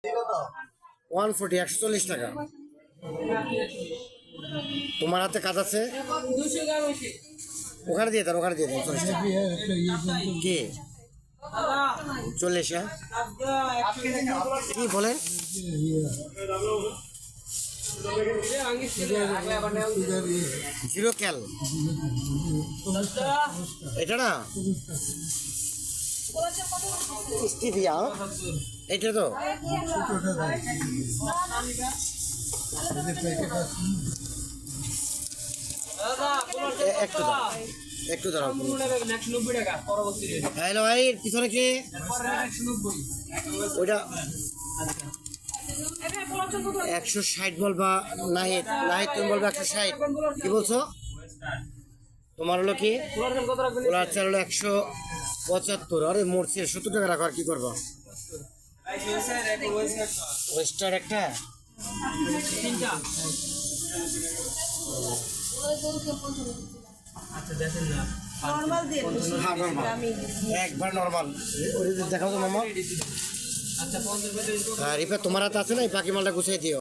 140 140 টাকা। তোমার হাতে কাজ আছে, ওখানে দিয়ে দেন, ওখানে দিয়ে দেন 40 টাকা। কি 40? কি বলেন? জিরো ক্যাল এটা না, স্টিভিয়া এটা তো। একটু দাঁড়াও, একটু দাঁড়াও। হ্যালো ভাই, পিছনে কি ওইটা 160 বলবা? নাহিদ, নাহিদ তুমি বলবে 160। কি বলছো? তোমার হলো কি ওলার চাল হলো 175। আরে মরছে, 70 টাকা রাখো। আর কি করবো? ওয়েস্টার একটা একবার নর্মাল দেখাও তো মামা। রিপা তোমার হাতে আছে না? এই বাকি মালটা গুছিয়ে দিও।